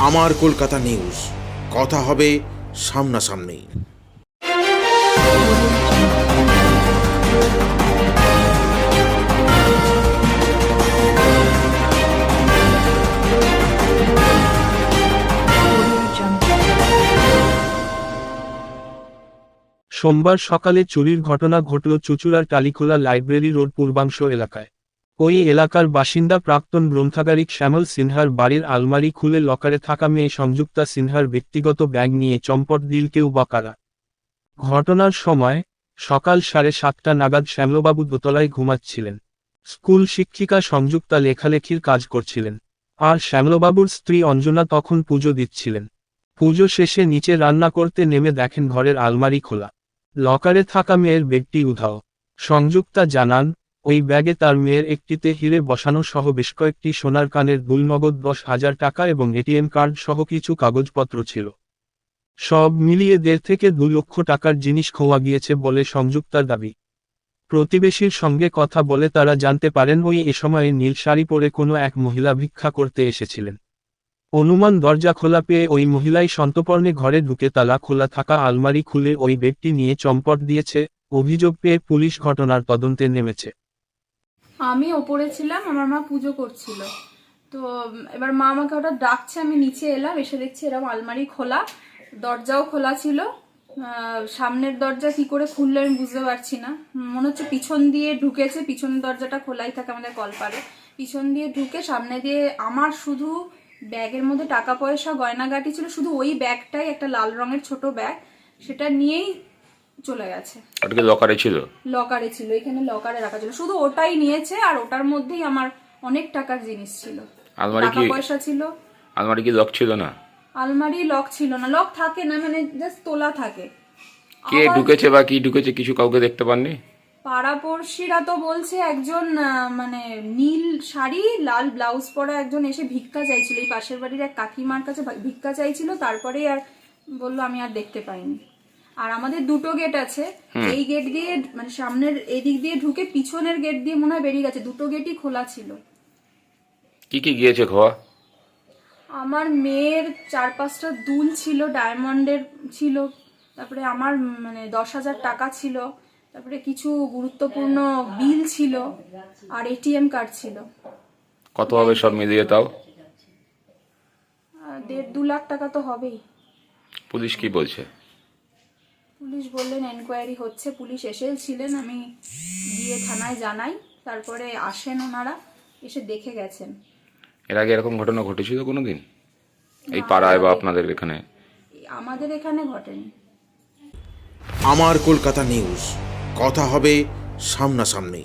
আমার কলকাতা নিউজ, কথা হবে সামনাসামনি। সোমবার সকালে চুরির ঘটনা ঘটল চুঁচুড়ার টালিখোলা লাইব্রেরি রোড পূর্বাংশ এলাকায়। ওই এলাকার বাসিন্দা প্রাক্তন গ্রন্থাগারিক শ্যামল সিনহার বাড়ির আলমারি খুলে লকারে থাকা মেয়ে সংযুক্তা সিনহার ব্যক্তিগত ব্যাগ নিয়ে চম্পট দিল কেউ বা কারা। ঘটনার সময় সকাল 7:30 নাগাদ শ্যামলবাবু দোতলায় ঘুমাচ্ছিলেন। স্কুল শিক্ষিকা সংযুক্তা লেখালেখির কাজ করছিলেন, আর শ্যামলবাবুর স্ত্রী অঞ্জনা তখন পুজো দিচ্ছিলেন। পুজো শেষে নিচে রান্না করতে নেমে দেখেন ঘরের আলমারি খোলা, লকারে থাকা মেয়ের ব্যাগটি উধাও। সংযুক্তা জানান, ওই ব্যাগে তার মেয়ের একটিতে হিরে বসানো সহ বেশ কয়েকটি সোনার কানের দুল, নগদ 10,000 টাকা এবং এটিএম কার্ড সহ কিছু কাগজপত্র ছিল। সব মিলিয়ে 1.5 থেকে 2 লক্ষ টাকার জিনিস খোয়া গিয়েছে বলে সংযুক্তার দাবি। প্রতিবেশীর সঙ্গে কথা বলে তারা জানতে পারেন ওই এ সময়ে নীল শাড়ি পরে কোনো এক মহিলা ভিক্ষা করতে এসেছিলেন। অনুমান দরজা খোলা পেয়ে ওই মহিলাই সন্তর্পণে ঘরে ঢুকে তালা খোলা থাকা আলমারি খুলে ওই ব্যাগটি নিয়ে চম্পট দিয়েছে। অভিযোগ পেয়ে পুলিশ ঘটনার তদন্তে নেমেছে। আমি ওপরে ছিলাম, আমার মা পুজো করছিল, তো এবার মা আমাকে ওটা ডাকছে, আমি নিচে এলাম, এসে দেখছি এরকম আলমারি খোলা, দরজাও খোলা ছিল। সামনের দরজা কি করে খুললো আমি বুঝতে পারছি না, মনে হচ্ছে পিছন দিয়ে ঢুকেছে, পিছনের দরজাটা খোলাই থাকে আমাদের কলপারে, পিছন দিয়ে ঢুকে সামনে দিয়ে আমার শুধু ব্যাগের মধ্যে টাকা পয়সা গয়নাগাটি ছিল, শুধু ওই ব্যাগটাই একটা লাল রঙের ছোট ব্যাগ, সেটা নিয়েই চলে গেছে। ওটা লকারে ছিল? লকারে ছিল, এখানে লকারে রাখা ছিল, শুধু ওটাই নিয়েছে, আর ওটার মধ্যেই আমার অনেক টাকার জিনিস ছিল, টাকা পয়সা ছিল। আলমারি কি লক ছিল না? আলমারি লক ছিল না, লক থাকে না, মানে জাস্ট তোলা থাকে। কে ঢুকেছে বা কি ঢুকেছে কিছু কাউকে দেখতে পাননি? পাড়াপড়শিরা তো বলছে একজন মানে নীল শাড়ি লাল ব্লাউজ পরা একজন এসে ভিক্ষা চাইছিল, এই পাশের বাড়ির এক কাকিমার কাছে ভিক্ষা চাইছিল, তারপরে আর বললো আমি আর দেখতে পাইনি। আর আমাদের দুটো গেট আছে, এই গেট দিয়ে মানে সামনের এদিক দিয়ে ঢুকে পিছনের গেট দিয়ে মনে হয় বেরিয়ে গেছে, দুটো গেটই খোলা ছিল। কি কি গিয়েছে খোয়া? আমার মেয়ের 4-5টা দুল ছিল, ডায়মন্ডের ছিল, তারপরে আমার মানে 10,000 টাকা ছিল, তারপরে কিছু গুরুত্বপূর্ণ বিল ছিল, আর এটিএম কার্ড ছিল। কত হবে সব মিলিয়ে তাও? 1.5-2 লাখ টাকা তো হবেই। পুলিশ কি বলছে? পুলিশ বললেন এনকোয়ারি হচ্ছে, পুলিশ এসেছিলেন, আমি গিয়ে থানায় জানাই, তারপরে আসেন ওনারা, এসে দেখে গেছেন। এর আগে এরকম ঘটনা ঘটেছিল কোনোদিন এই পাড়ায় বা আপনাদের এখানে? আমাদের এখানে ঘটেনি। আমার কলকাতা নিউজ, কথা হবে সামনাসামনি।